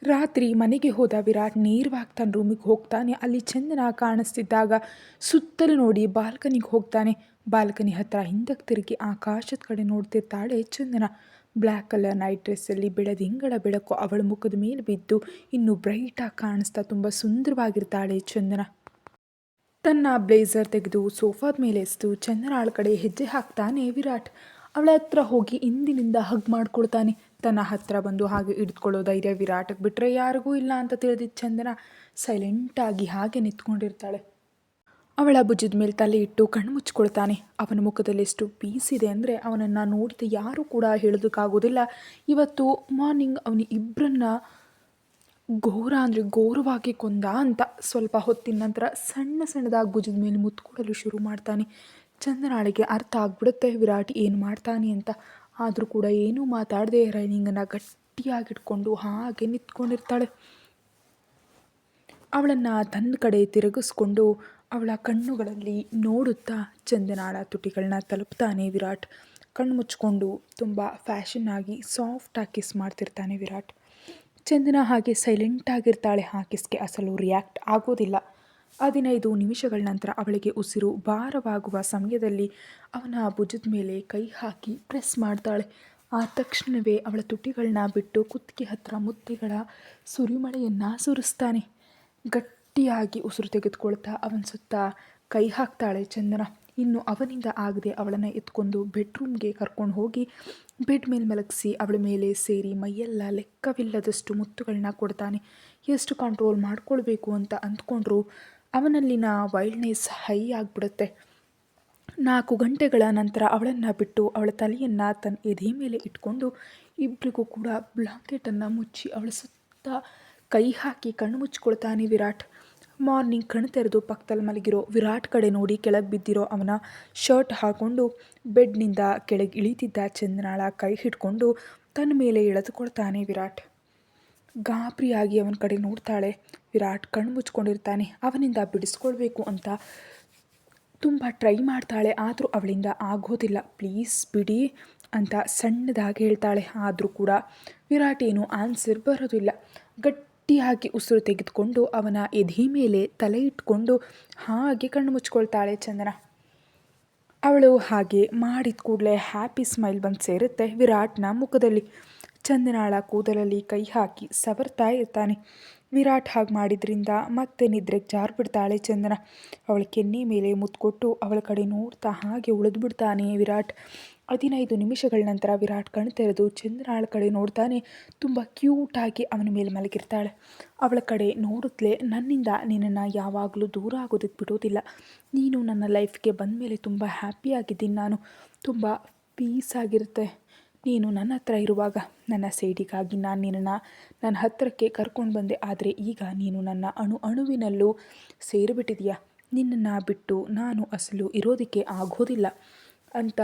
ರಾತ್ರಿ ಮನೆಗೆ ಹೋದ ವಿರಾಟ್ ನೇರವಾಗಿ ತನ್ನ ರೂಮಿಗೆ ಹೋಗ್ತಾನೆ. ಅಲ್ಲಿ ಚಂದನ ಕಾಣಿಸ್ತಿದ್ದಾಗ ಸುತ್ತಲೂ ನೋಡಿ ಬಾಲ್ಕನಿಗೆ ಹೋಗ್ತಾನೆ. ಬಾಲ್ಕನಿ ಹತ್ರ ಹಿಂದಕ್ಕೆ ತಿರುಗಿ ಆಕಾಶದ ಕಡೆ ನೋಡ್ತಿರ್ತಾಳೆ ಚಂದನ. ಬ್ಲ್ಯಾಕ್ ಕಲರ್ ನೈಟ್ ಡ್ರೆಸ್ಸಲ್ಲಿ ಬೆಳದಿಂಗಳ ಬೆಳಕು ಅವಳ ಮುಖದ ಮೇಲೆ ಬಿದ್ದು ಇನ್ನೂ ಬ್ರೈಟಾಗಿ ಕಾಣಿಸ್ತಾ ತುಂಬ ಸುಂದರವಾಗಿರ್ತಾಳೆ ಚಂದನ. ತನ್ನ ಬ್ಲೇಸರ್ ತೆಗೆದು ಸೋಫಾದ ಮೇಲೆ ಎಸ್ತು ಚಂದನ ಆಳ ಕಡೆ ಹೆಜ್ಜೆ ಹಾಕ್ತಾನೆ ವಿರಾಟ್. ಅವಳ ಹತ್ರ ಹೋಗಿ ಹಿಂದಿನಿಂದ ಹಗ್ ಮಾಡ್ಕೊಳ್ತಾನೆ. ತನ್ನ ಹತ್ರ ಬಂದು ಹಾಗೆ ಹಿಡಿದುಕೊಳ್ಳೋ ಧೈರ್ಯ ವಿರಾಟ್ಗೆ ಬಿಟ್ಟರೆ ಯಾರಿಗೂ ಇಲ್ಲ ಅಂತ ತಿಳಿದಿದ್ದ ಚಂದನ ಸೈಲೆಂಟಾಗಿ ಹಾಗೆ ನಿಂತ್ಕೊಂಡಿರ್ತಾಳೆ. ಅವಳ ಭುಜದ ಮೇಲೆ ತಲೆ ಇಟ್ಟು ಕಣ್ಣು ಮುಚ್ಕೊಳ್ತಾನೆ. ಅವನ ಮುಖದಲ್ಲಿ ಎಷ್ಟು ಪೀಸ್ ಇದೆ ಅಂದರೆ ಅವನನ್ನು ನೋಡಿದ ಯಾರೂ ಕೂಡ ಹೇಳೋದಕ್ಕಾಗೋದಿಲ್ಲ. ಇವತ್ತು ಮಾರ್ನಿಂಗ್ ಅವನು ಇಬ್ಬರನ್ನ ಘೋರ ಅಂದರೆ ಘೋರವಾಗಿ ಕೊಂದ ಅಂತ. ಸ್ವಲ್ಪ ಹೊತ್ತಿನ ನಂತರ ಸಣ್ಣ ಸಣ್ಣದಾಗಿ ಭುಜದ ಮೇಲೆ ಮುತ್ಕೊಡಲು ಶುರು ಮಾಡ್ತಾನೆ. ಚಂದನಾಳಿಗೆ ಅರ್ಥ ಆಗ್ಬಿಡುತ್ತೆ ವಿರಾಟ್ ಏನು ಮಾಡ್ತಾನೆ ಅಂತ. ಆದರೂ ಕೂಡ ಏನೂ ಮಾತಾಡದೆ ರೈನಿಂಗನ್ನು ಗಟ್ಟಿಯಾಗಿಟ್ಕೊಂಡು ಹಾಗೆ ನಿಂತ್ಕೊಂಡಿರ್ತಾಳೆ. ಅವಳನ್ನು ತನ್ನ ಕಡೆ ತಿರುಗಿಸ್ಕೊಂಡು ಅವಳ ಕಣ್ಣುಗಳಲ್ಲಿ ನೋಡುತ್ತಾ ಚಂದನಾಳ ತುಟಿಗಳನ್ನ ತಲುಪ್ತಾನೆ ವಿರಾಟ್. ಕಣ್ಣು ಮುಚ್ಕೊಂಡು ತುಂಬ ಫ್ಯಾಷನ್ನಾಗಿ ಸಾಫ್ಟಾಗಿ ಕಿಸ್ ಮಾಡ್ತಿರ್ತಾನೆ ವಿರಾಟ್. ಚಂದನ ಹಾಗೆ ಸೈಲೆಂಟಾಗಿರ್ತಾಳೆ. ಆ ಕಿಸ್ಗೆ ಅಸಲು ರಿಯಾಕ್ಟ್ ಆಗೋದಿಲ್ಲ. 15 ನಿಮಿಷಗಳ ನಂತರ ಅವಳಿಗೆ ಉಸಿರು ಭಾರವಾಗುವ ಸಮಯದಲ್ಲಿ ಅವನ ಭುಜದ ಮೇಲೆ ಕೈ ಹಾಕಿ ಪ್ರೆಸ್ ಮಾಡ್ತಾಳೆ. ಆ ತಕ್ಷಣವೇ ಅವಳ ತುಟಿಗಳನ್ನ ಬಿಟ್ಟು ಕುತ್ತಿಗೆ ಹತ್ರ ಮುತ್ತಿಗಳ ಸುರಿಮಳೆಯನ್ನು ಸುರಿಸ್ತಾನೆ. ಗಟ್ಟಿಯಾಗಿ ಉಸಿರು ತೆಗೆದುಕೊಳ್ತಾ ಅವನ ಸುತ್ತ ಕೈ ಹಾಕ್ತಾಳೆ ಚಂದನ. ಇನ್ನು ಅವನಿಂದ ಆಗದೆ ಅವಳನ್ನು ಎತ್ಕೊಂಡು ಬೆಡ್ರೂಮ್ಗೆ ಕರ್ಕೊಂಡು ಹೋಗಿ ಬೆಡ್ ಮೇಲೆ ಮಲಗಿಸಿ ಅವಳ ಮೇಲೆ ಸೇರಿ ಮೈಯೆಲ್ಲ ಲೆಕ್ಕವಿಲ್ಲದಷ್ಟು ಮುತ್ತುಗಳನ್ನ ಕೊಡ್ತಾನೆ. ಎಷ್ಟು ಕಂಟ್ರೋಲ್ ಮಾಡ್ಕೊಳ್ಬೇಕು ಅಂತ ಅಂದ್ಕೊಂಡ್ರು ಅವನಲ್ಲಿನ ವೈಲ್ಡ್ನೆಸ್ ಹೈ ಆಗಿಬಿಡುತ್ತೆ. 4 ಗಂಟೆಗಳ ನಂತರ ಅವಳನ್ನು ಬಿಟ್ಟು ಅವಳ ತಲೆಯನ್ನು ತನ್ನ ಎದೆ ಮೇಲೆ ಇಟ್ಕೊಂಡು ಇಬ್ಬರಿಗೂ ಕೂಡ ಬ್ಲಾಂಕೆಟನ್ನು ಮುಚ್ಚಿ ಅವಳ ಸುತ್ತ ಕೈ ಹಾಕಿ ಕಣ್ಣು ಮುಚ್ಕೊಳ್ತಾನೆ ವಿರಾಟ್. ಮಾರ್ನಿಂಗ್ ಕಣ್ಣು ತೆರೆದು ಪಕ್ಕದಲ್ಲಿ ಮಲಗಿರೋ ವಿರಾಟ್ ಕಡೆ ನೋಡಿ ಕೆಳಗೆ ಬಿದ್ದಿರೋ ಅವನ ಶರ್ಟ್ ಹಾಕ್ಕೊಂಡು ಬೆಡ್ನಿಂದ ಕೆಳಗೆ ಇಳಿತಿದ್ದ ಚಂದನಾಳ ಕೈ ಹಿಡ್ಕೊಂಡು ತನ್ನ ಮೇಲೆ ಎಳೆದುಕೊಳ್ತಾನೆ ವಿರಾಟ್. ಗಾಬರಿಯಾಗಿ ಅವನ ಕಡೆ ನೋಡ್ತಾಳೆ. ವಿರಾಟ್ ಕಣ್ಣು ಮುಚ್ಕೊಂಡಿರ್ತಾನೆ. ಅವನಿಂದ ಬಿಡಿಸ್ಕೊಳ್ಬೇಕು ಅಂತ ತುಂಬ ಟ್ರೈ ಮಾಡ್ತಾಳೆ. ಆದರೂ ಅವಳಿಂದ ಆಗೋದಿಲ್ಲ. ಪ್ಲೀಸ್ ಬಿಡಿ ಅಂತ ಸಣ್ಣದಾಗಿ ಹೇಳ್ತಾಳೆ. ಆದರೂ ಕೂಡ ವಿರಾಟ್ ಏನು ಆನ್ಸರ್ ಬರೋದಿಲ್ಲ. ಗಟ್ಟಿಯಾಗಿ ಉಸಿರು ತೆಗೆದುಕೊಂಡು ಅವನ ಎದೆ ಮೇಲೆ ತಲೆ ಇಟ್ಕೊಂಡು ಹಾಗೆ ಕಣ್ಣು ಮುಚ್ಕೊಳ್ತಾಳೆ ಚಂದನ. ಅವಳು ಹಾಗೆ ಮಾಡಿದ ಕೂಡಲೇ ಹ್ಯಾಪಿ ಸ್ಮೈಲ್ ಬಂದು ಸೇರುತ್ತೆ ವಿರಾಟ್ನ ಮುಖದಲ್ಲಿ. ಚಂದನಾಳ ಕೂದಲಲ್ಲಿ ಕೈ ಹಾಕಿ ಸವರ್ತಾ ಇರ್ತಾನೆ. ವಿರಾಟ್ ಹಾಗೆ ಮಾಡಿದ್ರಿಂದ ಮತ್ತೆ ನಿದ್ರೆಗೆ ಜಾರ್ಬಿಡ್ತಾಳೆ ಚಂದನ. ಅವಳ ಕೆನ್ನೆ ಮೇಲೆ ಮುತ್ಕೊಟ್ಟು ಅವಳ ಕಡೆ ನೋಡ್ತಾ ಹಾಗೆ ಉಳಿದ್ಬಿಡ್ತಾನೆ ವಿರಾಟ್. 15 ನಿಮಿಷಗಳ ನಂತರ ವಿರಾಟ್ ಕಣ್ಣು ತೆರೆದು ಚಂದನಾಳ ಕಡೆ ನೋಡ್ತಾನೆ. ತುಂಬ ಕ್ಯೂಟಾಗಿ ಅವನ ಮೇಲೆ ಮಲಗಿರ್ತಾಳೆ. ಅವಳ ಕಡೆ ನೋಡುತ್ತಲೇ, ನನ್ನಿಂದ ನಿನ್ನನ್ನು ಯಾವಾಗಲೂ ದೂರ ಆಗೋದಕ್ಕೆ ಬಿಡೋದಿಲ್ಲ. ನೀನು ನನ್ನ ಲೈಫ್ಗೆ ಬಂದ ಮೇಲೆ ತುಂಬ ಹ್ಯಾಪಿಯಾಗಿದ್ದೀನಿ. ನಾನು ತುಂಬ ಪೀಸ್ ಆಗಿರುತ್ತೆ ನೀನು ನನ್ನ ಹತ್ರ ಇರುವಾಗ. ನನ್ನ ಸೇಡಿಗಾಗಿ ನಾನು ನಿನ್ನನ್ನು ನನ್ನ ಹತ್ತಿರಕ್ಕೆ ಕರ್ಕೊಂಡು ಬಂದೆ. ಆದರೆ ಈಗ ನೀನು ನನ್ನ ಅಣುವಿನಲ್ಲೂ ಸೇರಿಬಿಟ್ಟಿದೆಯಾ. ನಿನ್ನನ್ನು ಬಿಟ್ಟು ನಾನು ಅಸಲು ಇರೋದಕ್ಕೆ ಆಗೋದಿಲ್ಲ ಅಂತ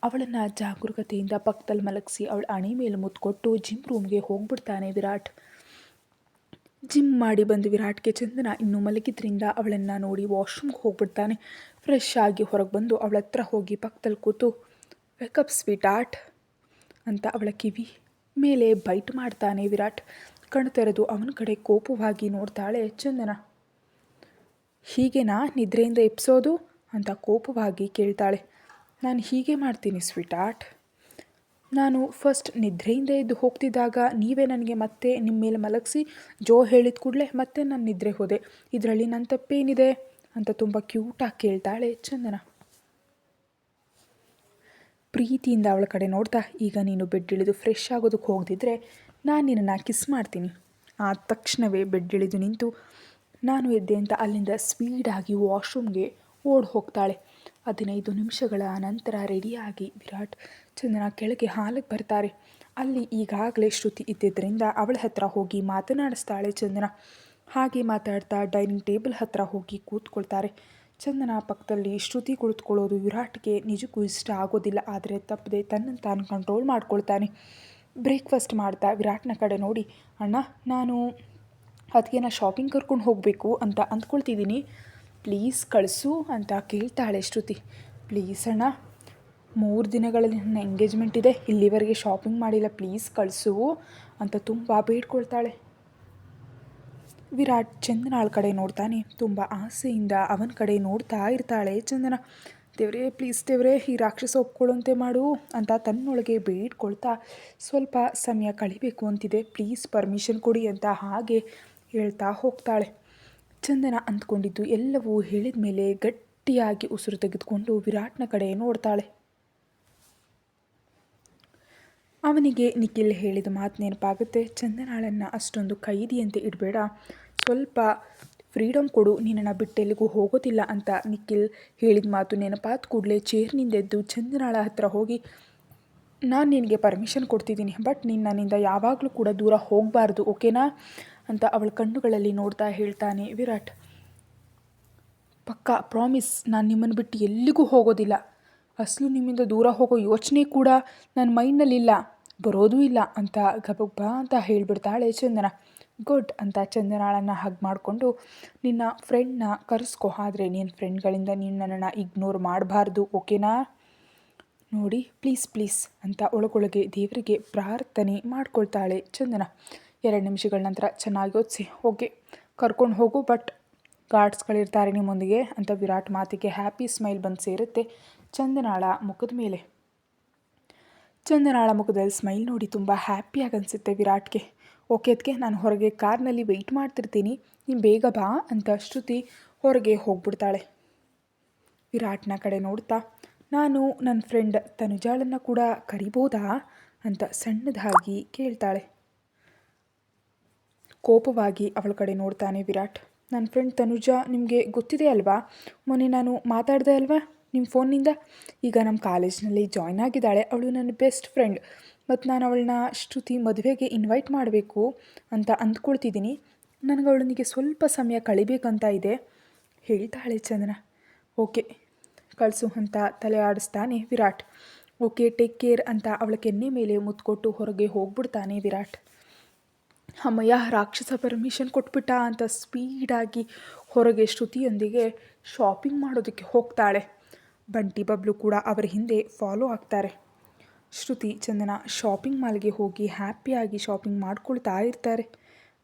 ಅವಳನ್ನು ಜಾಗರೂಕತೆಯಿಂದ ಪಕ್ಕದಲ್ಲಿ ಮಲಗಿಸಿ ಅವಳ ಹಣೆ ಮೇಲೆ ಮುತ್ಕೊಟ್ಟು ಜಿಮ್ ರೂಮ್ಗೆ ಹೋಗ್ಬಿಡ್ತಾನೆ ವಿರಾಟ್. ಜಿಮ್ ಮಾಡಿ ಬಂದು ವಿರಾಟ್ಗೆ ಚಂದನ ಇನ್ನೂ ಮಲಗಿದ್ರಿಂದ ಅವಳನ್ನು ನೋಡಿ ವಾಶ್ರೂಮ್ಗೆ ಹೋಗ್ಬಿಡ್ತಾನೆ. ಫ್ರೆಶ್ ಆಗಿ ಹೊರಗೆ ಬಂದು ಅವಳ ಹತ್ರ ಹೋಗಿ ಪಕ್ಕದಲ್ಲಿ ಕೂತು ವೇಕಪ್ ಸ್ವೀಟ್ ಆರ್ಟ್ ಅಂತ ಅವಳ ಕಿವಿ ಮೇಲೆ ಬೈಟ್ ಮಾಡ್ತಾನೆ ವಿರಾಟ್. ಕಣ್ಣು ತೆರೆದು ಅವನ ಕಡೆ ಕೋಪವಾಗಿ ನೋಡ್ತಾಳೆ ಚಂದನ. ಹೀಗೆನಾ ನಿದ್ರೆಯಿಂದ ಎಪ್ಸೋದು ಅಂತ ಕೋಪವಾಗಿ ಕೇಳ್ತಾಳೆ. ನಾನು ಹೀಗೆ ಮಾಡ್ತೀನಿ ಸ್ವೀಟ್ ಆರ್ಟ್. ನಾನು ಫಸ್ಟ್ ನಿದ್ರೆಯಿಂದ ಎದ್ದು ಹೋಗ್ತಿದ್ದಾಗ ನೀವೇ ನನಗೆ ಮತ್ತೆ ನಿಮ್ಮ ಮೇಲೆ ಮಲಗಿಸಿ ಜೋ ಹೇಳಿದ ಕೂಡಲೇ ಮತ್ತೆ ನಾನು ನಿದ್ರೆ ಹೋದೆ. ಇದರಲ್ಲಿ ನನ್ನ ತಪ್ಪೇನಿದೆ ಅಂತ ತುಂಬ ಕ್ಯೂಟಾಗಿ ಕೇಳ್ತಾಳೆ ಚಂದನ. ಪ್ರೀತಿಯಿಂದ ಅವಳ ಕಡೆ ನೋಡ್ತಾ, ಈಗ ನೀನು ಬೆಡ್ ಇಳಿದು ಫ್ರೆಶ್ ಆಗೋದಕ್ಕೆ ಹೋಗದಿದ್ದರೆ ನಾನು ನಿನ್ನನ್ನು ಕಿಸ್ ಮಾಡ್ತೀನಿ. ಆ ತಕ್ಷಣವೇ ಬೆಡ್ ಇಳಿದು ನಿಂತು ನಾನು ಎದ್ದೆ ಅಂತ ಅಲ್ಲಿಂದ ಸ್ಪೀಡಾಗಿ ವಾಶ್ರೂಮ್ಗೆ ಓಡಿ ಹೋಗ್ತಾಳೆ. 15 ನಿಮಿಷಗಳ ನಂತರ ರೆಡಿಯಾಗಿ ವಿರಾಟ್ ಚಂದನ ಕೆಳಗೆ ಹಾಲಿಗೆ ಬರ್ತಾರೆ. ಅಲ್ಲಿ ಈಗಾಗಲೇ ಶ್ರುತಿ ಇದ್ದಿದ್ದರಿಂದ ಅವಳ ಹತ್ರ ಹೋಗಿ ಮಾತನಾಡಿಸ್ತಾಳೆ ಚಂದನ. ಹಾಗೆ ಮಾತಾಡ್ತಾ ಡೈನಿಂಗ್ ಟೇಬಲ್ ಹತ್ರ ಹೋಗಿ ಕೂತ್ಕೊಳ್ತಾರೆ. ಚಂದನ ಪಕ್ಕದಲ್ಲಿ ಶ್ರುತಿ ಕುಳಿತುಕೊಳ್ಳೋದು ವಿರಾಟ್ಗೆ ನಿಜಕ್ಕೂ ಇಷ್ಟ ಆಗೋದಿಲ್ಲ. ಆದರೆ ತಪ್ಪದೆ ತನ್ನನ್ನು ತಾನು ಕಂಟ್ರೋಲ್ ಮಾಡ್ಕೊಳ್ತಾನೆ. ಬ್ರೇಕ್ಫಾಸ್ಟ್ ಮಾಡ್ತಾ ವಿರಾಟ್ನ ಕಡೆ ನೋಡಿ, ಅಣ್ಣ ನಾನು ಅದಕ್ಕೆ ಶಾಪಿಂಗ್ ಕರ್ಕೊಂಡು ಹೋಗಬೇಕು ಅಂತ ಅಂದ್ಕೊಳ್ತಿದ್ದೀನಿ, ಪ್ಲೀಸ್ ಕಳಿಸು ಅಂತ ಕೇಳ್ತಾಳೆ ಶ್ರುತಿ. ಪ್ಲೀಸ್ ಅಣ್ಣ, 3 ದಿನಗಳಲ್ಲಿ ನನ್ನ ಎಂಗೇಜ್ಮೆಂಟ್ ಇದೆ, ಇಲ್ಲಿವರೆಗೆ ಶಾಪಿಂಗ್ ಮಾಡಿಲ್ಲ, ಪ್ಲೀಸ್ ಕಳಿಸು ಅಂತ ತುಂಬ ಬೇಡ್ಕೊಳ್ತಾಳೆ. ವಿರಾಟ್ ಚಂದನಾಳ ಕಡೆ ನೋಡ್ತಾನೆ. ತುಂಬ ಆಸೆಯಿಂದ ಅವನ ಕಡೆ ನೋಡ್ತಾ ಇರ್ತಾಳೆ ಚಂದನ. ದೇವ್ರೇ ಪ್ಲೀಸ್ ದೇವ್ರೇ ಈ ರಾಕ್ಷಸ ಒಪ್ಕೊಳ್ಳುವಂತೆ ಮಾಡು ಅಂತ ತನ್ನೊಳಗೆ ಬೇಡ್ಕೊಳ್ತಾ ಸ್ವಲ್ಪ ಸಮಯ ಕಳಿಬೇಕು ಅಂತಿದೆ, ಪ್ಲೀಸ್ ಪರ್ಮಿಷನ್ ಕೊಡಿ ಅಂತ ಹಾಗೆ ಹೇಳ್ತಾ ಹೋಗ್ತಾಳೆ. ಚಂದನ ಅಂದ್ಕೊಂಡಿದ್ದು ಎಲ್ಲವೂ ಹೇಳಿದ ಮೇಲೆ ಗಟ್ಟಿಯಾಗಿ ಉಸಿರು ತೆಗೆದುಕೊಂಡು ವಿರಾಟ್ನ ಕಡೆ ನೋಡ್ತಾಳೆ. ಅವನಿಗೆ ನಿಖಿಲ್ ಹೇಳಿದ ಮಾತು ನೆನಪಾಗುತ್ತೆ. ಚಂದನಾಳನ್ನು ಅಷ್ಟೊಂದು ಕೈದಿಯಂತೆ ಇಡಬೇಡ, ಸ್ವಲ್ಪ ಫ್ರೀಡಮ್ ಕೊಡು, ನಿನ್ನನ್ನು ಬಿಟ್ಟೆಲ್ಲಿಗೂ ಹೋಗೋದಿಲ್ಲ ಅಂತ ನಿಖಿಲ್ ಹೇಳಿದ ಮಾತು ನೆನಪಾದ ಕೂಡಲೇ ಚೇರ್ನಿಂದೆದ್ದು ಚಂದನಾಳ ಹತ್ರ ಹೋಗಿ, ನಾನು ನಿನಗೆ ಪರ್ಮಿಷನ್ ಕೊಡ್ತಿದ್ದೀನಿ, ಬಟ್ ನೀನು ನನ್ನಿಂದ ಯಾವಾಗಲೂ ಕೂಡ ದೂರ ಹೋಗಬಾರ್ದು, ಓಕೆನಾ ಅಂತ ಅವಳ ಕಣ್ಣುಗಳಲ್ಲಿ ನೋಡ್ತಾ ಹೇಳ್ತಾನೆ ವಿರಾಟ್. ಪಕ್ಕಾ ಪ್ರಾಮಿಸ್, ನಾನು ನಿಮ್ಮನ್ನು ಬಿಟ್ಟು ಎಲ್ಲಿಗೂ ಹೋಗೋದಿಲ್ಲ, ಅಸಲು ನಿಮ್ಮಿಂದ ದೂರ ಹೋಗೋ ಯೋಚನೆ ಕೂಡ ನನ್ನ ಮೈಂಡ್ನಲ್ಲಿಲ್ಲ, ಬರೋದೂ ಇಲ್ಲ ಅಂತ ಗಬಗ್ಬ ಅಂತ ಹೇಳಿಬಿಡ್ತಾಳೆ ಚಂದನ. ಗುಡ್ ಅಂತ ಚಂದನಾಳನ್ನು ಹಗ್ ಮಾಡಿಕೊಂಡು, ನಿನ್ನ ಫ್ರೆಂಡ್ನ ಕರೆಸ್ಕೊ, ಆದರೆ ನಿನ್ನ ಫ್ರೆಂಡ್ಗಳಿಂದ ನೀನು ನನ್ನನ್ನು ಇಗ್ನೋರ್ ಮಾಡಬಾರ್ದು, ಓಕೆನಾ, ನೋಡಿ ಪ್ಲೀಸ್ ಪ್ಲೀಸ್ ಅಂತ ಒಳಗೊಳಗೆ ದೇವರಿಗೆ ಪ್ರಾರ್ಥನೆ ಮಾಡ್ಕೊಳ್ತಾಳೆ ಚಂದನ. 2 ನಿಮಿಷಗಳ ನಂತರ ಚೆನ್ನಾಗಿ ಓದಿಸಿ ಓಕೆ ಕರ್ಕೊಂಡು ಹೋಗು, ಬಟ್ ಗಾರ್ಡ್ಸ್ಗಳಿರ್ತಾರೆ ನಿಮ್ಮೊಂದಿಗೆ ಅಂತ ವಿರಾಟ್ ಮಾತಿಗೆ ಹ್ಯಾಪಿ ಸ್ಮೈಲ್ ಬಂದು ಸೇರುತ್ತೆ ಚಂದನಾಳ ಮುಖದ ಮೇಲೆ. ಚಂದನಾಳ ಮುಖದಲ್ಲಿ ಸ್ಮೈಲ್ ನೋಡಿ ತುಂಬ ಹ್ಯಾಪಿಯಾಗಿ ಅನಿಸುತ್ತೆ ವಿರಾಟ್ಗೆ. ಓಕೆ ಅದಕ್ಕೆ ನಾನು ಹೊರಗೆ ಕಾರ್ನಲ್ಲಿ ವೆಯ್ಟ್ ಮಾಡ್ತಿರ್ತೀನಿ, ನೀನು ಬೇಗ ಬಾ ಅಂತ ಶ್ರುತಿ ಹೊರಗೆ ಹೋಗ್ಬಿಡ್ತಾಳೆ. ವಿರಾಟ್ನ ಕಡೆ ನೋಡ್ತಾ, ನಾನು ನನ್ನ ಫ್ರೆಂಡ್ ತನುಜಾಳನ್ನು ಕೂಡ ಕರಿಬೋದಾ ಅಂತ ಸಣ್ಣದಾಗಿ ಕೇಳ್ತಾಳೆ. ಕೋಪವಾಗಿ ಅವಳ ಕಡೆ ನೋಡ್ತಾನೆ ವಿರಾಟ್. ನನ್ನ ಫ್ರೆಂಡ್ ತನುಜಾ ನಿಮಗೆ ಗೊತ್ತಿದೆ ಅಲ್ವಾ, ಮೊನ್ನೆ ನಾನು ಮಾತಾಡಿದೆ ಅಲ್ವಾ ನಿಮ್ಮ ಫೋನ್ನಿಂದ, ಈಗ ನಮ್ಮ ಕಾಲೇಜ್ನಲ್ಲಿ ಜಾಯ್ನ್ ಆಗಿದ್ದಾಳೆ, ಅವಳು ನನ್ನ ಬೆಸ್ಟ್ ಫ್ರೆಂಡ್, ಮತ್ತು ನಾನು ಅವಳನ್ನ ಶ್ರುತಿ ಮದುವೆಗೆ ಇನ್ವೈಟ್ ಮಾಡಬೇಕು ಅಂತ ಅಂದ್ಕೊಳ್ತಿದ್ದೀನಿ, ನನಗೆ ಅವಳನಿಗೆ ಸ್ವಲ್ಪ ಸಮಯ ಕಳಿಬೇಕಂತ ಇದೆ ಹೇಳ್ತಾಳೆ ಚಂದನ. ಓಕೆ ಕಳಿಸು ಅಂತ ತಲೆ ಆಡಿಸ್ತಾನೆ ವಿರಾಟ್. ಓಕೆ ಟೇಕ್ ಕೇರ್ ಅಂತ ಅವಳ ಕೆನ್ನೆ ಮೇಲೆ ಮುತ್ಕೊಟ್ಟು ಹೊರಗೆ ಹೋಗ್ಬಿಡ್ತಾನೆ ವಿರಾಟ್. ಅಮ್ಮಯ್ಯ ರಾಕ್ಷಸ ಪರ್ಮಿಷನ್ ಕೊಟ್ಬಿಟ್ಟ ಅಂತ ಸ್ಪೀಡಾಗಿ ಹೊರಗೆ ಶ್ರುತಿಯೊಂದಿಗೆ ಶಾಪಿಂಗ್ ಮಾಡೋದಕ್ಕೆ ಹೋಗ್ತಾಳೆ. ಬಂಟಿ ಬಬ್ಲು ಕೂಡ ಅವರ ಹಿಂದೆ ಫಾಲೋ ಆಗ್ತಾರೆ. ಶ್ರುತಿ ಚಂದನ ಶಾಪಿಂಗ್ ಮಾಲ್ಗೆ ಹೋಗಿ ಹ್ಯಾಪಿಯಾಗಿ ಶಾಪಿಂಗ್ ಮಾಡ್ಕೊಳ್ತಾ ಇರ್ತಾರೆ.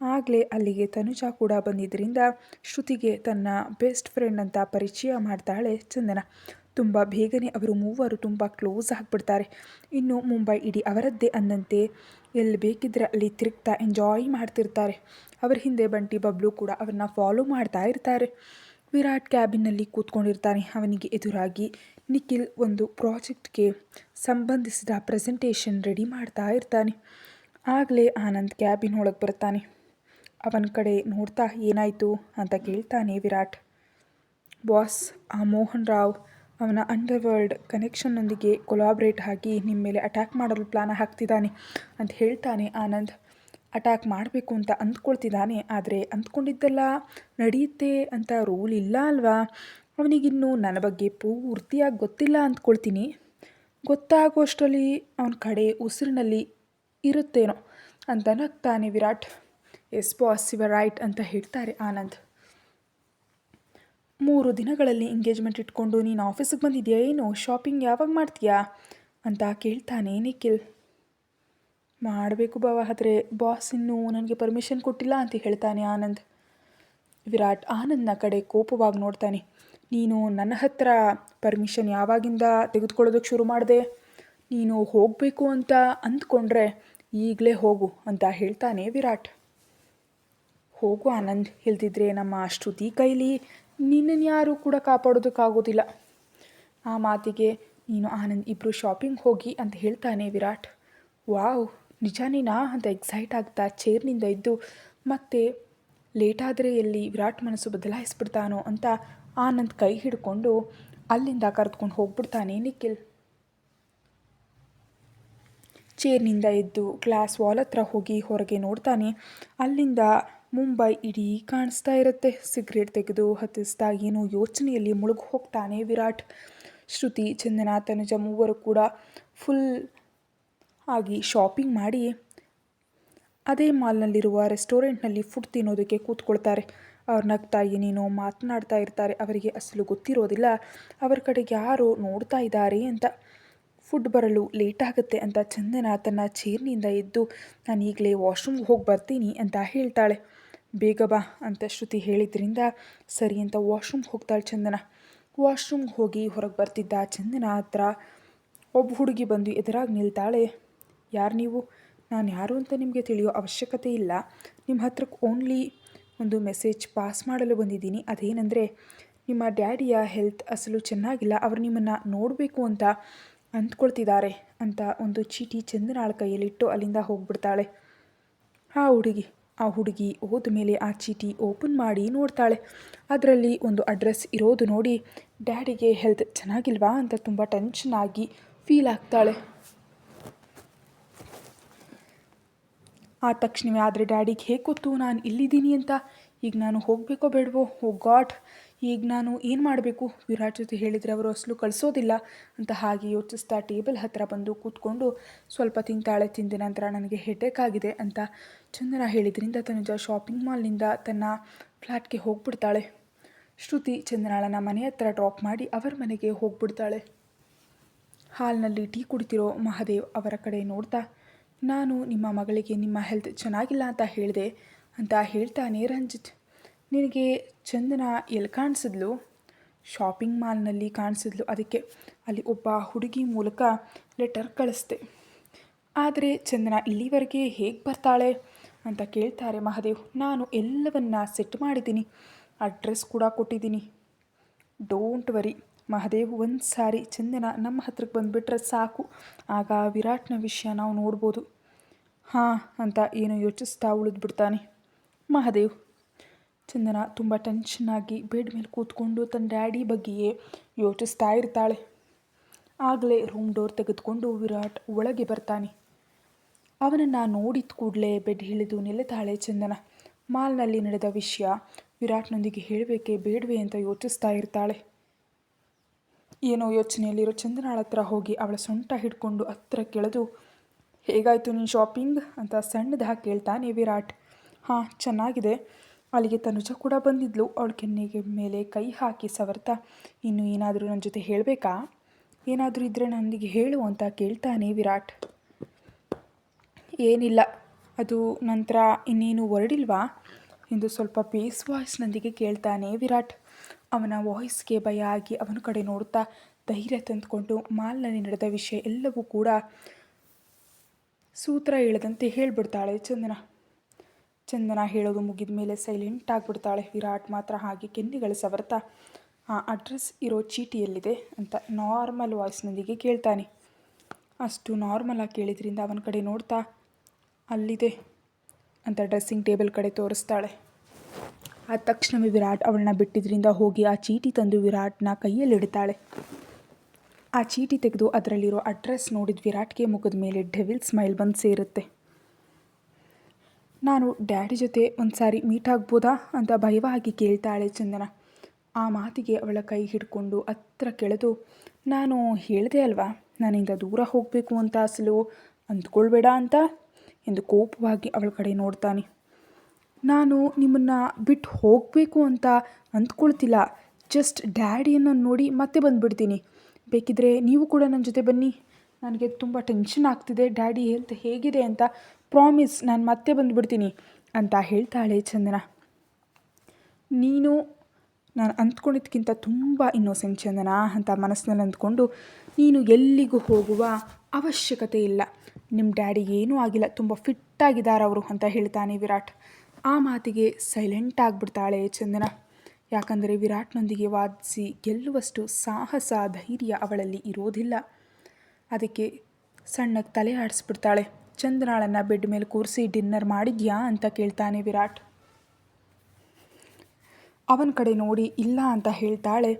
ಆಗಲೇ ಅಲ್ಲಿಗೆ ತನುಜಾ ಕೂಡ ಬಂದಿದ್ದರಿಂದ ಶ್ರುತಿಗೆ ತನ್ನ ಬೆಸ್ಟ್ ಫ್ರೆಂಡ್ ಅಂತ ಪರಿಚಯ ಮಾಡ್ತಾಳೆ ಚಂದನ. ತುಂಬ ಬೇಗನೆ ಅವರು ಮೂವರು ತುಂಬ ಕ್ಲೋಸ್ ಆಗಿಬಿಡ್ತಾರೆ. ಇನ್ನು ಮುಂಬೈ ಇಡೀ ಅವರದ್ದೇ ಅಂದಂತೆ ಎಲ್ಲಿ ಬೇಕಿದ್ದರೆ ಅಲ್ಲಿ ತಿರುಗ್ತಾ ಎಂಜಾಯ್ ಮಾಡ್ತಿರ್ತಾರೆ. ಅವರ ಹಿಂದೆ ಬಂಟಿ ಬಬ್ಲು ಕೂಡ ಅವ್ರನ್ನ ಫಾಲೋ ಮಾಡ್ತಾ ಇರ್ತಾರೆ. ವಿರಾಟ್ ಕ್ಯಾಬಿನಲ್ಲಿ ಕೂತ್ಕೊಂಡಿರ್ತಾನೆ. ಅವನಿಗೆ ಎದುರಾಗಿ ನಿಖಿಲ್ ಒಂದು ಪ್ರಾಜೆಕ್ಟ್ಗೆ ಸಂಬಂಧಿಸಿದ ಪ್ರೆಸೆಂಟೇಷನ್ ರೆಡಿ ಮಾಡ್ತಾ ಇರ್ತಾನೆ. ಆಗಲೇ ಆನಂದ್ ಕ್ಯಾಬಿನ್ ಒಳಗೆ ಬರ್ತಾನೆ. ಅವನ ಕಡೆ ನೋಡ್ತಾ ಏನಾಯಿತು ಅಂತ ಕೇಳ್ತಾನೆ ವಿರಾಟ್. ಬಾಸ್, ಆ ಮೋಹನ್ ರಾವ್ ಅವನ ಅಂಡರ್ವರ್ಲ್ಡ್ ಕನೆಕ್ಷನ್ನೊಂದಿಗೆ ಕೊಲಾಬ್ರೇಟ್ ಆಗಿ ನಿಮ್ಮ ಮೇಲೆ ಅಟ್ಯಾಕ್ ಮಾಡಲು ಪ್ಲಾನ್ ಹಾಕ್ತಿದ್ದಾನೆ ಅಂತ ಹೇಳ್ತಾನೆ ಆನಂದ್. ಅಟ್ಯಾಕ್ ಮಾಡಬೇಕು ಅಂತ ಅಂದ್ಕೊಳ್ತಿದ್ದಾನೆ, ಆದರೆ ಅಂದ್ಕೊಂಡಿದ್ದೆಲ್ಲ ನಡೆಯುತ್ತೆ ಅಂತ ರೂಲ್ ಇಲ್ಲ ಅಲ್ವಾ, ಅವನಿಗಿನ್ನೂ ನನ್ನ ಬಗ್ಗೆ ಪೂರ್ತಿಯಾಗಿ ಗೊತ್ತಿಲ್ಲ ಅಂದ್ಕೊಳ್ತೀನಿ, ಗೊತ್ತಾಗೋಷ್ಟರಲ್ಲಿ ಅವನ ಕಡೆ ಉಸಿರಿನಲ್ಲಿ ಇರುತ್ತೇನೋ ಅಂತ ನಗ್ತಾನೆ Virat. Yes boss your right ಅಂತ ಹೇಳ್ತಾರೆ ಆನಂದ್. 3 ದಿನಗಳಲ್ಲಿ ಎಂಗೇಜ್ಮೆಂಟ್ ಇಟ್ಕೊಂಡು ನೀನು ಆಫೀಸಿಗೆ ಬಂದಿದೆಯಾ ಏನು, ಶಾಪಿಂಗ್ ಯಾವಾಗ ಮಾಡ್ತೀಯಾ ಅಂತ ಕೇಳ್ತಾನೆ ನಿಖಿಲ್. ಮಾಡಬೇಕು ಬಾವ, ಆದರೆ ಬಾಸ್ ಇನ್ನೂ ನನಗೆ ಪರ್ಮಿಷನ್ ಕೊಟ್ಟಿಲ್ಲ ಅಂತ ಹೇಳ್ತಾನೆ ಆನಂದ್. ವಿರಾಟ್ ಆನಂದ್ನ ಕಡೆ ಕೋಪವಾಗಿ ನೋಡ್ತಾನೆ. ನೀನು ನನ್ನ ಹತ್ರ ಪರ್ಮಿಷನ್ ಯಾವಾಗಿಂದ ತೆಗೆದುಕೊಳ್ಳೋದಕ್ಕೆ ಶುರು ಮಾಡಿದೆ, ನೀನು ಹೋಗಬೇಕು ಅಂತ ಅಂದ್ಕೊಂಡ್ರೆ ಈಗಲೇ ಹೋಗು ಅಂತ ಹೇಳ್ತಾನೆ ವಿರಾಟ್. ಹೋಗು ಆನಂದ್, ಇಲ್ದಿದ್ರೆ ನಮ್ಮ ಶ್ರುತಿ ಕೈಲಿ ನಿನ್ನನ್ನು ಯಾರೂ ಕೂಡ ಕಾಪಾಡೋದಕ್ಕಾಗೋದಿಲ್ಲ. ಆ ಮಾತಿಗೆ ನೀನು ಆನಂದ್ ಇಬ್ಬರು ಶಾಪಿಂಗ್ ಹೋಗಿ ಅಂತ ಹೇಳ್ತಾನೆ ವಿರಾಟ್. ವಾವ್ ನಿಜಾನೇನಾ ಅಂತ ಎಕ್ಸೈಟ್ ಆಗ್ತಾ ಚೇರ್ನಿಂದ ಇದ್ದು ಮತ್ತೆ ಲೇಟಾದರೆ ಎಲ್ಲಿ ವಿರಾಟ್ ಮನಸ್ಸು ಬದಲಾಯಿಸ್ಬಿಡ್ತಾನೋ ಅಂತ ಆನಂದ್ ಕೈ ಹಿಡ್ಕೊಂಡು ಅಲ್ಲಿಂದ ಕರೆದುಕೊಂಡು ಹೋಗ್ಬಿಡ್ತಾನೆ ನಿಖಿಲ್. ಚೇರ್ನಿಂದ ಎದ್ದು ಗ್ಲಾಸ್ ವಾಲ್ ಹತ್ರ ಹೋಗಿ ಹೊರಗೆ ನೋಡ್ತಾನೆ. ಅಲ್ಲಿಂದ ಮುಂಬೈ ಇಡೀ ಕಾಣಿಸ್ತಾ ಇರುತ್ತೆ. ಸಿಗರೇಟ್ ತೆಗೆದು ಹತ್ತಿಸ್ತಾ ಏನೋ ಯೋಚನೆಯಲ್ಲಿ ಮುಳುಗಿ ಹೋಗ್ತಾನೆ ವಿರಾಟ್. ಶ್ರುತಿ, ಚಂದನ, ತನುಜ ಮೂವರು ಕೂಡ ಫುಲ್ ಆಗಿ ಶಾಪಿಂಗ್ ಮಾಡಿ ಅದೇ ಮಾಲ್ನಲ್ಲಿರುವ ರೆಸ್ಟೋರೆಂಟ್ನಲ್ಲಿ ಫುಡ್ ತಿನ್ನೋದಕ್ಕೆ ಕೂತ್ಕೊಳ್ತಾರೆ. ಅವ್ರು ನಗ್ತಾ ಏನೇನೋ ಮಾತನಾಡ್ತಾ ಇರ್ತಾರೆ. ಅವರಿಗೆ ಅಸಲು ಗೊತ್ತಿರೋದಿಲ್ಲ ಅವರ ಕಡೆಗೆ ಯಾರೋ ನೋಡ್ತಾ ಇದ್ದಾರೆ ಅಂತ. ಫುಡ್ ಬರಲು ಲೇಟ್ ಆಗುತ್ತೆ ಅಂತ ಚಂದನ ತನ್ನ ಚೇರ್ನಿಂದ ಎದ್ದು ನಾನು ಈಗಲೇ ವಾಶ್ರೂಮ್ಗೆ ಹೋಗಿ ಬರ್ತೀನಿ ಅಂತ ಹೇಳ್ತಾಳೆ. ಬೇಗ ಬಾ ಅಂತ ಶ್ರುತಿ ಹೇಳಿದ್ರಿಂದ ಸರಿ ಅಂತ ವಾಶ್ರೂಮ್ಗೆ ಹೋಗ್ತಾಳೆ ಚಂದನ. ವಾಶ್ರೂಮ್ಗೆ ಹೋಗಿ ಹೊರಗೆ ಬರ್ತಿದ್ದ ಚಂದನ ಹತ್ರ ಒಬ್ಬ ಹುಡುಗಿ ಬಂದು ಎದುರಾಗಿ ನಿಲ್ತಾಳೆ. ಯಾರು ನೀವು? ನಾನು ಯಾರು ಅಂತ ನಿಮಗೆ ತಿಳಿಯೋ ಅವಶ್ಯಕತೆ ಇಲ್ಲ. ನಿಮ್ಮ ಹತ್ರಕ್ಕೆ ಓನ್ಲಿ ಒಂದು ಮೆಸೇಜ್ ಪಾಸ್ ಮಾಡಲು ಬಂದಿದ್ದೀನಿ. ಅದೇನೆಂದರೆ ನಿಮ್ಮ ಡ್ಯಾಡಿಯ ಹೆಲ್ತ್ ಅಸಲು ಚೆನ್ನಾಗಿಲ್ಲ, ಅವರು ನಿಮ್ಮನ್ನು ನೋಡಬೇಕು ಅಂತ ಅಂದ್ಕೊಳ್ತಿದ್ದಾರೆ ಅಂತ ಒಂದು ಚೀಟಿ ಚಂದನಾಳ ಕೈಯಲ್ಲಿಟ್ಟು ಅಲ್ಲಿಂದ ಹೋಗ್ಬಿಡ್ತಾಳೆ. ಆ ಹುಡುಗಿ ಹೋದ ಮೇಲೆ ಆ ಚೀಟಿ ಓಪನ್ ಮಾಡಿ ನೋಡ್ತಾಳೆ. ಅದರಲ್ಲಿ ಒಂದು ಅಡ್ರೆಸ್ ಇರೋದು ನೋಡಿ ಡ್ಯಾಡಿಗೆ ಹೆಲ್ತ್ ಚೆನ್ನಾಗಿಲ್ವಾ ಅಂತ ತುಂಬ ಟೆನ್ಷನ್ ಆಗಿ ಫೀಲ್ ಆಗ್ತಾಳೆ. ಆ ತಕ್ಷಣವೇ ಆದರೆ ಡ್ಯಾಡಿಗೆ ಹೇಗೆ ಗೊತ್ತು ನಾನು ಇಲ್ಲಿದ್ದೀನಿ ಅಂತ? ಈಗ ನಾನು ಹೋಗಬೇಕೋ ಬೇಡವೋ? ಓ ಗಾಡ್, ಈಗ ನಾನು ಏನು ಮಾಡಬೇಕು? ವಿರಾಟ್ ಜೊತೆ ಹೇಳಿದರೆ ಅವರು ಅಸಲು ಕಳಿಸೋದಿಲ್ಲ ಅಂತ ಹಾಗೆ ಯೋಚಿಸ್ತಾ ಟೇಬಲ್ ಹತ್ತಿರ ಬಂದು ಕೂತ್ಕೊಂಡು ಸ್ವಲ್ಪ ತಿಂತಾಳೆ. ತಿಂದ ನಂತರ ನನಗೆ ಹೆಡೇಕ್ ಆಗಿದೆ ಅಂತ ಚಂದನ ಹೇಳಿದ್ರಿಂದ ತನುಜ ಶಾಪಿಂಗ್ ಮಾಲ್ನಿಂದ ತನ್ನ ಫ್ಲ್ಯಾಟ್ಗೆ ಹೋಗ್ಬಿಡ್ತಾಳೆ. ಶ್ರುತಿ ಚಂದನಾಳನ ಮನೆ ಹತ್ರ ಡ್ರಾಪ್ ಮಾಡಿ ಅವರ ಮನೆಗೆ ಹೋಗ್ಬಿಡ್ತಾಳೆ. ಹಾಲ್ನಲ್ಲಿ ಟೀ ಕುಡಿತಿರೋ ಮಹಾದೇವ್ ಅವರ ಕಡೆ ನೋಡ್ತಾ, ನಾನು ನಿಮ್ಮ ಮಗಳಿಗೆ ನಿಮ್ಮ ಹೆಲ್ತ್ ಚೆನ್ನಾಗಿಲ್ಲ ಅಂತ ಹೇಳಿದೆ ಅಂತ ಹೇಳ್ತಾನೆ ರಂಜಿತ್. ನಿನಗೆ ಚಂದನ ಎಲ್ಲಿ ಕಾಣಿಸಿದ್ಲು? ಶಾಪಿಂಗ್ ಮಾಲ್ನಲ್ಲಿ ಕಾಣಿಸಿದ್ಲು. ಅದಕ್ಕೆ ಅಲ್ಲಿ ಒಬ್ಬ ಹುಡುಗಿ ಮೂಲಕ ಲೆಟರ್ ಕಳಿಸ್ದೆ. ಆದರೆ ಚಂದನ ಇಲ್ಲಿವರೆಗೆ ಹೇಗೆ ಬರ್ತಾಳೆ ಅಂತ ಕೇಳ್ತಾರೆ ಮಹಾದೇವ್. ನಾನು ಎಲ್ಲವನ್ನ ಸೆಟ್ ಮಾಡಿದ್ದೀನಿ, ಅಡ್ರೆಸ್ ಕೂಡ ಕೊಟ್ಟಿದ್ದೀನಿ. ಡೋಂಟ್ ವರಿ ಮಹಾದೇವ್, ಒಂದು ಸಾರಿ ಚಂದನ ನಮ್ಮ ಹತ್ರಕ್ಕೆ ಬಂದುಬಿಟ್ರೆ ಸಾಕು, ಆಗ ವಿರಾಟ್ನ ವಿಷಯ ನಾವು ನೋಡ್ಬೋದು. ಹಾಂ ಅಂತ ಏನೋ ಯೋಚಿಸ್ತಾ ಉಳಿದ್ಬಿಡ್ತಾನೆ ಮಹಾದೇವ್. ಚಂದನ ತುಂಬ ಟೆನ್ಷನ್ನಾಗಿ ಬೆಡ್ ಮೇಲೆ ಕೂತ್ಕೊಂಡು ತನ್ನ ಡ್ಯಾಡಿ ಬಗ್ಗೆಯೇ ಯೋಚಿಸ್ತಾ ಇರ್ತಾಳೆ. ಆಗಲೇ ರೂಮ್ ಡೋರ್ ತೆಗೆದುಕೊಂಡು ವಿರಾಟ್ ಒಳಗೆ ಬರ್ತಾನೆ. ಅವನನ್ನು ನೋಡಿದ ಕೂಡಲೇ ಬೆಡ್ ಇಳಿದು ನಿಲ್ಲುತ್ತಾಳೆ ಚಂದನ. ಮಾಲ್ನಲ್ಲಿ ನಡೆದ ವಿಷಯ ವಿರಾಟ್ನೊಂದಿಗೆ ಹೇಳಬೇಕೇ ಬೇಡವೇ ಅಂತ ಯೋಚಿಸ್ತಾ ಇರ್ತಾಳೆ. ಏನೋ ಯೋಚನೆಯಲ್ಲಿರೋ ಚಂದನಾಳ ಹತ್ರ ಹೋಗಿ ಅವಳ ಸೊಂಟ ಹಿಡ್ಕೊಂಡು ಹತ್ರ ಕೆಳೆದು, ಹೇಗಾಯಿತು ನಿನ್ನ ಶಾಪಿಂಗ್ ಅಂತ ಸಣ್ಣದಾಗಿ ಕೇಳ್ತಾನೆ ವಿರಾಟ್. ಹಾಂ ಚೆನ್ನಾಗಿದೆ. ಅಲ್ಲಿಗೆ ತನುಜ ಕೂಡ ಬಂದಿದ್ಲು. ಅವಳ ಕೆನ್ನೆಗೆ ಮೇಲೆ ಕೈ ಹಾಕಿ ಸವರ್ತಾ, ಇನ್ನು ಏನಾದರೂ ನನ್ನ ಜೊತೆ ಹೇಳಬೇಕಾ? ಏನಾದರೂ ಇದ್ದರೆ ನನಗೆ ಹೇಳು ಅಂತ ಕೇಳ್ತಾನೆ ವಿರಾಟ್. ಏನಿಲ್ಲ, ಅದು ನಂತರ ಇನ್ನೇನು ಹೊರಡಿಲ್ವಾ ಎಂದು ಸ್ವಲ್ಪ ಬೇಸ್ ವಾಯ್ಸ್ನೊಂದಿಗೆ ಕೇಳ್ತಾನೆ ವಿರಾಟ್. ಅವನ ವಾಯ್ಸ್ಗೆ ಭಯ ಆಗಿ ಅವನ ಕಡೆ ನೋಡ್ತಾ ಧೈರ್ಯ ತಂದುಕೊಂಡು ಮಾಲ್ನಲ್ಲಿ ನಡೆದ ವಿಷಯ ಎಲ್ಲವೂ ಕೂಡ ಸೂತ್ರ ಹೇಳದಂತೆ ಹೇಳ್ಬಿಡ್ತಾಳೆ ಚಂದನ. ಚಂದನ ಹೇಳೋದು ಮುಗಿದ ಮೇಲೆ ಸೈಲೆಂಟ್ ಆಗಿಬಿಡ್ತಾಳೆ. ವಿರಾಟ್ ಮಾತ್ರ ಹಾಗೆ ಕೆನ್ನೆಗಳು ಸವರ್ತಾ, ಆ ಅಡ್ರೆಸ್ ಇರೋ ಚೀಟಿಯಲ್ಲಿದೆ ಅಂತ ನಾರ್ಮಲ್ ವಾಯ್ಸ್ನೊಂದಿಗೆ ಕೇಳ್ತಾನೆ. ಅಷ್ಟು ನಾರ್ಮಲಾಗಿ ಕೇಳಿದ್ರಿಂದ ಅವನ ಕಡೆ ನೋಡ್ತಾ, ಅಲ್ಲಿದೆ ಅಂತ ಡ್ರೆಸ್ಸಿಂಗ್ ಟೇಬಲ್ ಕಡೆ ತೋರಿಸ್ತಾಳೆ. ಆ ತಕ್ಷಣವೇ ವಿರಾಟ್ ಅವಳನ್ನ ಬಿಟ್ಟಿದ್ರಿಂದ ಹೋಗಿ ಆ ಚೀಟಿ ತಂದು ವಿರಾಟ್ನ ಕೈಯಲ್ಲಿಡ್ತಾಳೆ. ಆ ಚೀಟಿ ತೆಗೆದು ಅದರಲ್ಲಿರೋ ಅಡ್ರೆಸ್ ನೋಡಿದ ವಿರಾಟ್ಗೆ ಮುಖದ ಮೇಲೆ ಡೆವಿಲ್ ಸ್ಮೈಲ್ ಬಂದು ಸೇರುತ್ತೆ. ನಾನು ಡ್ಯಾಡಿ ಜೊತೆ ಒಂದು ಸಾರಿ ಮೀಟ್ ಆಗ್ಬೋದಾ ಅಂತ ಭಯವಾಗಿ ಕೇಳ್ತಾಳೆ ಚಂದನ. ಆ ಮಾತಿಗೆ ಅವಳ ಕೈ ಹಿಡ್ಕೊಂಡು ಹತ್ರ ಕೆಳೆದು, ನಾನು ಹೇಳಿದೆ ಅಲ್ವಾ ನಾನಿಂದ ದೂರ ಹೋಗಬೇಕು ಅಂತ, ಅಸಲು ಅಂದ್ಕೊಳ್ಬೇಡ ಅಂತ ಎಂದು ಕೋಪವಾಗಿ ಅವಳ ಕಡೆ ನೋಡ್ತಾನೆ. ನಾನು ನಿಮ್ಮನ್ನು ಬಿಟ್ಟು ಹೋಗಬೇಕು ಅಂತ ಅಂದ್ಕೊಳ್ತಿಲ್ಲ, ಜಸ್ಟ್ ಡ್ಯಾಡಿಯನ್ನು ನೋಡಿ ಮತ್ತೆ ಬಂದುಬಿಡ್ತೀನಿ. ಬೇಕಿದ್ರೆ ನೀವು ಕೂಡ ನನ್ನ ಜೊತೆ ಬನ್ನಿ, ನನಗೆ ತುಂಬ ಟೆನ್ಷನ್ ಆಗ್ತಿದೆ, ಡ್ಯಾಡಿ ಹೆಲ್ತ್ ಹೇಗಿದೆ ಅಂತ. ಪ್ರಾಮಿಸ್, ನಾನು ಮತ್ತೆ ಬಂದುಬಿಡ್ತೀನಿ ಅಂತ ಹೇಳ್ತಾಳೆ ಚಂದನ. ನೀನು ನಾನು ಅಂದ್ಕೊಂಡಿದ್ದಕ್ಕಿಂತ ತುಂಬ ಇನ್ನೋಸೆಂಟ್ ಚಂದನ ಅಂತ ಮನಸ್ಸಿನಲ್ಲಿ ಅಂದ್ಕೊಂಡು, ನೀನು ಎಲ್ಲಿಗೂ ಹೋಗುವ ಅವಶ್ಯಕತೆ ಇಲ್ಲ, ನಿಮ್ಮ ಡ್ಯಾಡಿ ಏನೂ ಆಗಿಲ್ಲ, ತುಂಬ ಫಿಟ್ಟಾಗಿದ್ದಾರೆ ಅವರು ಅಂತ ಹೇಳ್ತಾನೆ ವಿರಾಟ್. ಆ ಮಾತಿಗೆ ಸೈಲೆಂಟ್ ಆಗಿಬಿಡ್ತಾಳೆ ಚಂದನ. ಯಾಕಂದರೆ ವಿರಾಟ್ನೊಂದಿಗೆ ವಾದಿಸಿ ಗೆಲ್ಲುವಷ್ಟು ಸಾಹಸ ಧೈರ್ಯ ಅವಳಲ್ಲಿ ಇರೋದಿಲ್ಲ. ಅದಕ್ಕೆ ಸಣ್ಣಗೆ ತಲೆ ಆಡಿಸ್ಬಿಡ್ತಾಳೆ. ಚಂದನಾಳನ್ನು ಬೆಡ್ ಮೇಲೆ ಕೂರಿಸಿ ಡಿನ್ನರ್ ಮಾಡಿದ್ಯಾ ಅಂತ ಕೇಳ್ತಾನೆ ವಿರಾಟ್. ಅವನ ಕಡೆ ನೋಡಿ ಇಲ್ಲ ಅಂತ ಹೇಳ್ತಾಳೆ.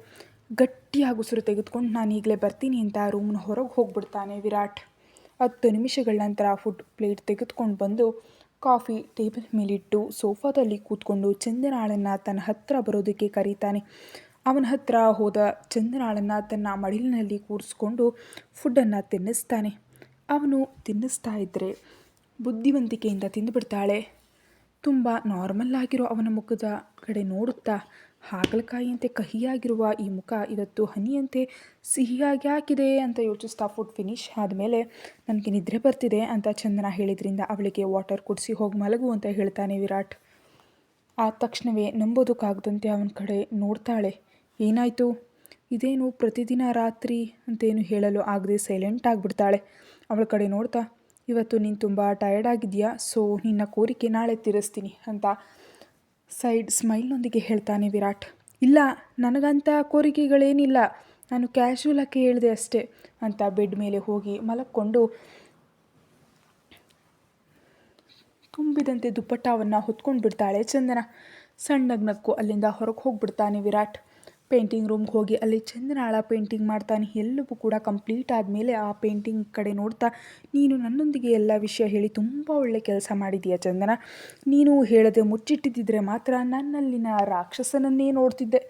ಗಟ್ಟಿಯಾಗಿ ಉಸಿರು ತೆಗೆದುಕೊಂಡು ನಾನು ಈಗಲೇ ಬರ್ತೀನಿ ಅಂತ ರೂಮ್ನ ಹೊರಗೆ ಹೋಗ್ಬಿಡ್ತಾನೆ ವಿರಾಟ್. 10 ನಿಮಿಷಗಳ ನಂತರ ಫುಡ್ ಪ್ಲೇಟ್ ತೆಗೆದುಕೊಂಡು ಬಂದು ಕಾಫಿ ಟೇಬಲ್ ಮೇಲಿಟ್ಟು ಸೋಫಾದಲ್ಲಿ ಕೂತ್ಕೊಂಡು ಚಂದನಾಳನ್ನು ತನ್ನ ಹತ್ರ ಬರೋದಕ್ಕೆ ಕರೀತಾನೆ. ಅವನ ಹತ್ರ ಹೋದ ಚಂದನಾಳನ್ನು ತನ್ನ ಮಡಿಲಿನಲ್ಲಿ ಕೂರಿಸ್ಕೊಂಡು ಫುಡ್ಡನ್ನು ತಿನ್ನಿಸ್ತಾನೆ. ಅವನು ತಿನ್ನಿಸ್ತಾ ಇದ್ದರೆ ಬುದ್ಧಿವಂತಿಕೆಯಿಂದ ತಿಂದುಬಿಡ್ತಾಳೆ. ತುಂಬ ನಾರ್ಮಲ್ ಆಗಿರೋ ಅವನ ಮುಖದ ಕಡೆ ನೋಡುತ್ತಾ, ಹಾಗಲಕಾಯಿಯಂತೆ ಕಹಿಯಾಗಿರುವ ಈ ಮುಖ ಇವತ್ತು ಹನಿಯಂತೆ ಸಿಹಿಯಾಗಿ ಹಾಕಿದೆ ಅಂತ ಯೋಚಿಸ್ತಾ ಫುಡ್ ಫಿನಿಶ್ ಆದಮೇಲೆ ನನಗೆ ನಿದ್ರೆ ಬರ್ತಿದೆ ಅಂತ ಚಂದನ ಹೇಳಿದ್ರಿಂದ ಅವಳಿಗೆ ವಾಟರ್ ಕುಡಿಸಿ ಹೋಗಿ ಮಲಗು ಅಂತ ಹೇಳ್ತಾನೆ ವಿರಾಟ್. ಆದ ತಕ್ಷಣವೇ ನಂಬೋದಕ್ಕಾಗದಂತೆ ಅವನ ಕಡೆ ನೋಡ್ತಾಳೆ. ಏನಾಯಿತು? ಇದೇನು ಪ್ರತಿದಿನ ರಾತ್ರಿ ಅಂತೇನು ಹೇಳಲು ಆಗದೆ ಸೈಲೆಂಟ್ ಆಗಿಬಿಡ್ತಾಳೆ. ಅವಳ ಕಡೆ ನೋಡ್ತಾ, ಇವತ್ತು ನೀನು ತುಂಬ ಟಯರ್ಡ್ ಆಗಿದೆಯಾ, ಸೊ ನಿನ್ನ ಕೋರಿಕೆ ನಾಳೆ ತೀರಿಸ್ತೀನಿ ಅಂತ ಸೈಡ್ ಸ್ಮೈಲ್ನೊಂದಿಗೆ ಹೇಳ್ತಾನೆ ವಿರಾಟ್. ಇಲ್ಲ, ನನಗಂಥ ಕೋರಿಕೆಗಳೇನಿಲ್ಲ, ನಾನು ಕ್ಯಾಶುವಲಾಗಿ ಹೇಳಿದೆ ಅಷ್ಟೇ ಅಂತ ಬೆಡ್ ಮೇಲೆ ಹೋಗಿ ಮಲಕ್ಕೊಂಡು ತುಂಬಿದಂತೆ ದುಪ್ಪಟ್ಟವನ್ನು ಹೊತ್ಕೊಂಡು ಬಿಡ್ತಾಳೆ ಚಂದನ. ಸಣ್ಣಗೆ ಅಲ್ಲಿಂದ ಹೊರಗೆ ಹೋಗಿಬಿಡ್ತಾನೆ ವಿರಾಟ್. ಪೇಂಟಿಂಗ್ ರೂಮ್ಗೆ ಹೋಗಿ ಅಲ್ಲಿ ಚಂದನಾಳ ಪೇಂಟಿಂಗ್ ಮಾಡ್ತಾನೆ. ಎಲ್ಲವೂ ಕೂಡ ಕಂಪ್ಲೀಟ್ ಆದಮೇಲೆ ಆ ಪೇಂಟಿಂಗ್ ಕಡೆ ನೋಡ್ತಾ, ನೀನು ನನ್ನೊಂದಿಗೆ ಎಲ್ಲ ವಿಷಯ ಹೇಳಿ ತುಂಬ ಒಳ್ಳೆ ಕೆಲಸ ಮಾಡಿದೀಯ ಚಂದನ. ನೀನು ಹೇಳದೆ ಮುಚ್ಚಿಟ್ಟಿದ್ದರೆ ಮಾತ್ರ ನನ್ನಲ್ಲಿನ ರಾಕ್ಷಸನನ್ನೇ ನೋಡ್ತಿದ್ದೆ.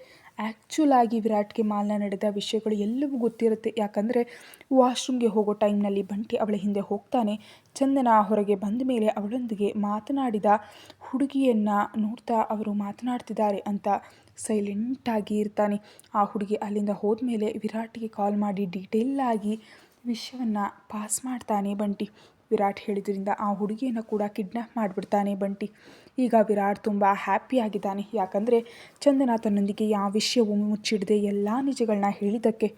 ಆ್ಯಕ್ಚುಲಾಗಿ ವಿರಾಟ್ಗೆ ಮಾಲ್ನ ನಡೆದ ವಿಷಯಗಳು ಎಲ್ಲವೂ ಗೊತ್ತಿರುತ್ತೆ. ಯಾಕಂದರೆ ವಾಶ್ರೂಮ್ಗೆ ಹೋಗೋ ಟೈಮ್ನಲ್ಲಿ ಬಂಟಿ ಅವಳ ಹಿಂದೆ ಹೋಗ್ತಾನೆ. ಚಂದನ ಹೊರಗೆ ಬಂದ ಮೇಲೆ ಅವಳೊಂದಿಗೆ ಮಾತನಾಡಿದ ಹುಡುಗಿಯನ್ನು ನೋಡ್ತಾ ಅವರು ಮಾತನಾಡ್ತಿದ್ದಾರೆ ಅಂತ ಸೈಲೆಂಟಾಗಿ ಇರ್ತಾನೆ. ಆ ಹುಡುಗಿ ಅಲ್ಲಿಂದ ಹೋದ್ಮೇಲೆ ವಿರಾಟ್ಗೆ ಕಾಲ್ ಮಾಡಿ ಡೀಟೇಲಾಗಿ ವಿಷಯವನ್ನು ಪಾಸ್ ಮಾಡ್ತಾನೆ ಬಂಟಿ. ವಿರಾಟ್ ಹೇಳಿದ್ರಿಂದ ಆ ಹುಡುಗಿಯನ್ನು ಕೂಡ ಕಿಡ್ನ್ಯಾಪ್ ಮಾಡಿಬಿಡ್ತಾನೆ ಬಂಟಿ. ಈಗ ವಿರಾಟ್ ತುಂಬ ಹ್ಯಾಪಿಯಾಗಿದ್ದಾನೆ. ಯಾಕಂದರೆ ಚಂದನ ತನ್ನೊಂದಿಗೆ ಯಾವ ವಿಷಯವೂ ಮುಚ್ಚಿಡದೆ ಎಲ್ಲ ನಿಜಗಳನ್ನ ಹೇಳಿದ್ದಕ್ಕೆ.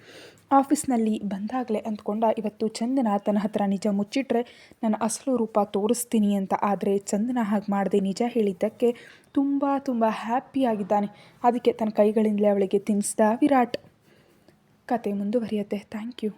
ಆಫೀಸ್ನಲ್ಲಿ ಬಂದಾಗಲೇ ಅಂದ್ಕೊಂಡ, ಇವತ್ತು ಚಂದನ ತನ್ನ ಹತ್ರ ನಿಜ ಮುಚ್ಚಿಟ್ರೆ ನನ್ನ ಅಸಲು ರೂಪ ತೋರಿಸ್ತೀನಿ ಅಂತ. ಆದರೆ ಚಂದನ ಹಾಗೆ ಮಾಡದೆ ನಿಜ ಹೇಳಿದ್ದಕ್ಕೆ ತುಂಬ ತುಂಬ ಹ್ಯಾಪಿಯಾಗಿದ್ದಾನೆ. ಅದಕ್ಕೆ ತನ್ನ ಕೈಗಳಿಂದಲೇ ಅವಳಿಗೆ ತಿನ್ನಿಸ್ದ ವಿರಾಟ್. ಕತೆ ಮುಂದುವರಿಯುತ್ತೆ. Thank you.